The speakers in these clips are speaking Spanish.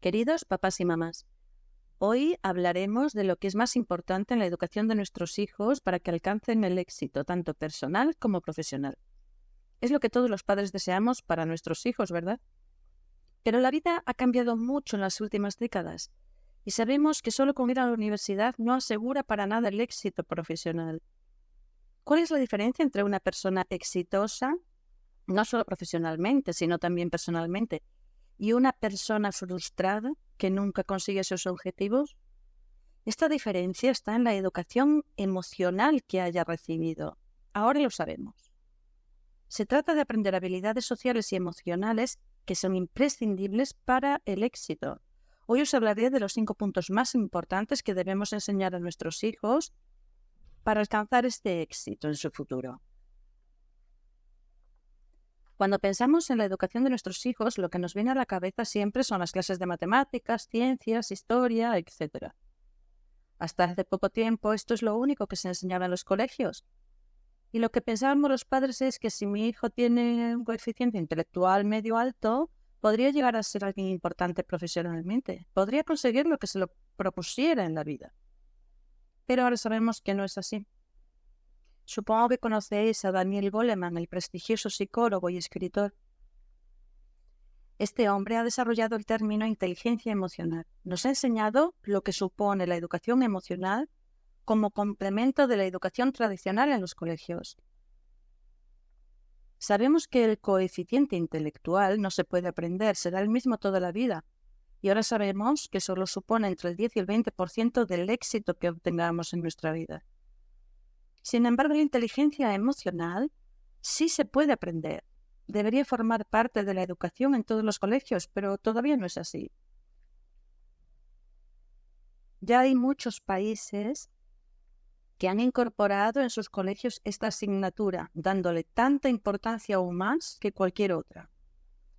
Queridos papás y mamás, hoy hablaremos de lo que es más importante en la educación de nuestros hijos para que alcancen el éxito, tanto personal como profesional. Es lo que todos los padres deseamos para nuestros hijos, ¿verdad? Pero la vida ha cambiado mucho en las últimas décadas y sabemos que solo con ir a la universidad no asegura para nada el éxito profesional. ¿Cuál es la diferencia entre una persona exitosa, no solo profesionalmente, sino también personalmente, y una persona frustrada que nunca consigue sus objetivos? Esta diferencia está en la educación emocional que haya recibido. Ahora lo sabemos. Se trata de aprender habilidades sociales y emocionales que son imprescindibles para el éxito. Hoy os hablaré de los 5 puntos más importantes que debemos enseñar a nuestros hijos para alcanzar este éxito en su futuro. Cuando pensamos en la educación de nuestros hijos, lo que nos viene a la cabeza siempre son las clases de matemáticas, ciencias, historia, etc. Hasta hace poco tiempo esto es lo único que se enseñaba en los colegios. Y lo que pensábamos los padres es que si mi hijo tiene un coeficiente intelectual medio alto, podría llegar a ser alguien importante profesionalmente, podría conseguir lo que se lo propusiera en la vida. Pero ahora sabemos que no es así. Supongo que conocéis a Daniel Goleman, el prestigioso psicólogo y escritor. Este hombre ha desarrollado el término inteligencia emocional. Nos ha enseñado lo que supone la educación emocional como complemento de la educación tradicional en los colegios. Sabemos que el coeficiente intelectual no se puede aprender, será el mismo toda la vida. Y ahora sabemos que solo supone entre el 10 y el 20% del éxito que obtengamos en nuestra vida. Sin embargo, la inteligencia emocional sí se puede aprender. Debería formar parte de la educación en todos los colegios, pero todavía no es así. Ya hay muchos países que han incorporado en sus colegios esta asignatura, dándole tanta importancia o más que cualquier otra.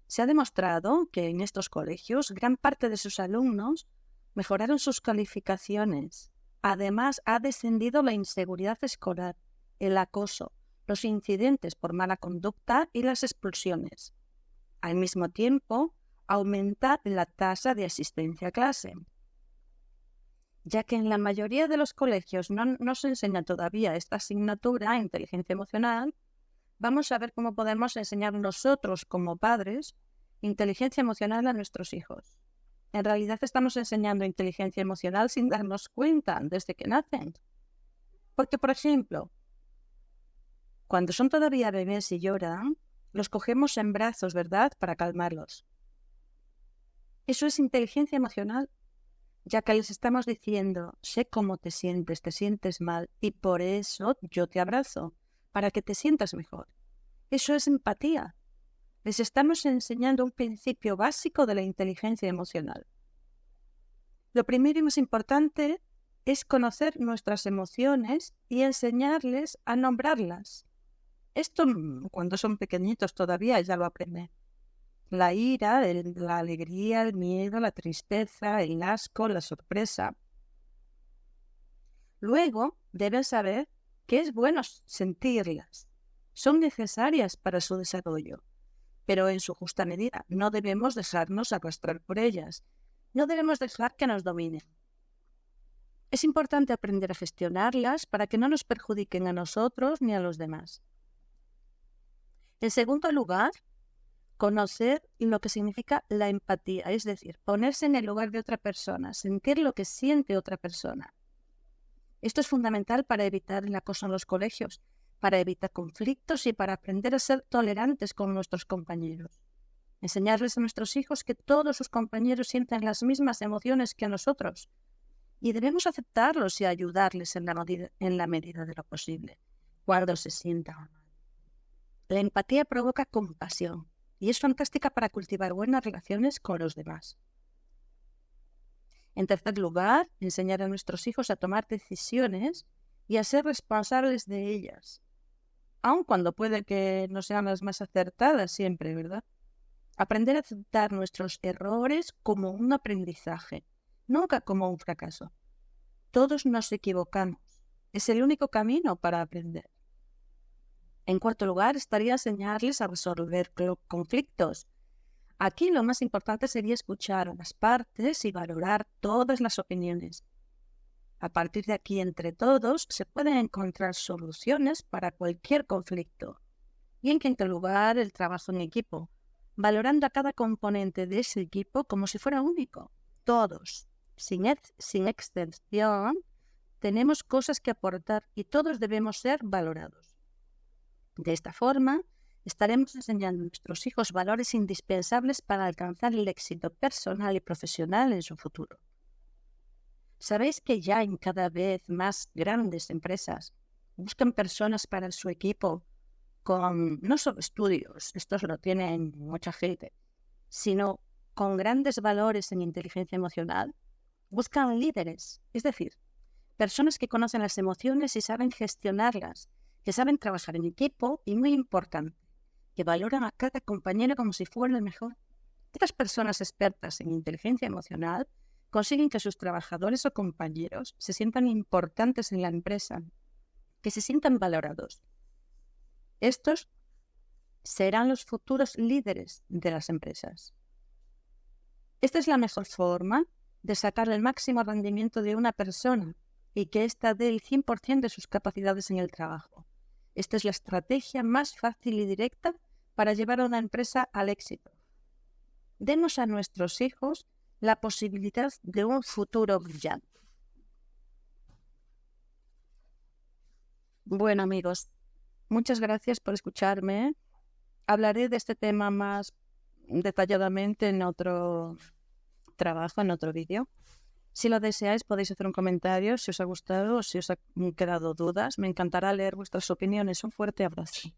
Se ha demostrado que en estos colegios gran parte de sus alumnos mejoraron sus calificaciones. Además, ha descendido la inseguridad escolar, el acoso, los incidentes por mala conducta y las expulsiones. Al mismo tiempo, aumenta la tasa de asistencia a clase. Ya que en la mayoría de los colegios no se enseña todavía esta asignatura, inteligencia emocional, vamos a ver cómo podemos enseñar nosotros como padres inteligencia emocional a nuestros hijos. En realidad estamos enseñando inteligencia emocional sin darnos cuenta desde que nacen. Porque, por ejemplo, cuando son todavía bebés y lloran, los cogemos en brazos, ¿verdad?, para calmarlos. Eso es inteligencia emocional, ya que les estamos diciendo, sé cómo te sientes mal, y por eso yo te abrazo, para que te sientas mejor. Eso es empatía. Les estamos enseñando un principio básico de la inteligencia emocional. Lo primero y más importante es conocer nuestras emociones y enseñarles a nombrarlas. Esto cuando son pequeñitos todavía ya lo aprenden. La ira, la alegría, el miedo, la tristeza, el asco, la sorpresa. Luego deben saber que es bueno sentirlas. Son necesarias para su desarrollo, pero en su justa medida. No debemos dejarnos arrastrar por ellas. No debemos dejar que nos dominen. Es importante aprender a gestionarlas para que no nos perjudiquen a nosotros ni a los demás. En segundo lugar, conocer lo que significa la empatía, es decir, ponerse en el lugar de otra persona, sentir lo que siente otra persona. Esto es fundamental para evitar el acoso en los colegios, para evitar conflictos y para aprender a ser tolerantes con nuestros compañeros. Enseñarles a nuestros hijos que todos sus compañeros sienten las mismas emociones que nosotros y debemos aceptarlos y ayudarles en la medida de lo posible, cuando se sientan mal. La empatía provoca compasión y es fantástica para cultivar buenas relaciones con los demás. En tercer lugar, enseñar a nuestros hijos a tomar decisiones y a ser responsables de ellas, aun cuando puede que no sean las más acertadas siempre, ¿verdad? Aprender a aceptar nuestros errores como un aprendizaje, nunca como un fracaso. Todos nos equivocamos. Es el único camino para aprender. En cuarto lugar, estaría enseñarles a resolver conflictos, Aquí lo más importante sería escuchar a las partes y valorar todas las opiniones. A partir de aquí, entre todos, se pueden encontrar soluciones para cualquier conflicto. Y en quinto lugar, el trabajo en equipo, valorando a cada componente de ese equipo como si fuera único. Todos, sin excepción, tenemos cosas que aportar y todos debemos ser valorados. De esta forma, estaremos enseñando a nuestros hijos valores indispensables para alcanzar el éxito personal y profesional en su futuro. ¿Sabéis que ya en cada vez más grandes empresas buscan personas para su equipo con no solo estudios, estos lo tienen mucha gente, sino con grandes valores en inteligencia emocional? Buscan líderes, es decir, personas que conocen las emociones y saben gestionarlas, que saben trabajar en equipo y, muy importante, que valoran a cada compañero como si fuera el mejor. Estas personas expertas en inteligencia emocional consiguen que sus trabajadores o compañeros se sientan importantes en la empresa, que se sientan valorados. Estos serán los futuros líderes de las empresas. Esta es la mejor forma de sacar el máximo rendimiento de una persona y que ésta dé el 100% de sus capacidades en el trabajo. Esta es la estrategia más fácil y directa para llevar a una empresa al éxito. Demos a nuestros hijos la posibilidad de un futuro brillante. Bueno, amigos, muchas gracias por escucharme. Hablaré de este tema más detalladamente en otro trabajo, en otro vídeo. Si lo deseáis, podéis hacer un comentario si os ha gustado o si os han quedado dudas. Me encantará leer vuestras opiniones. Un fuerte abrazo.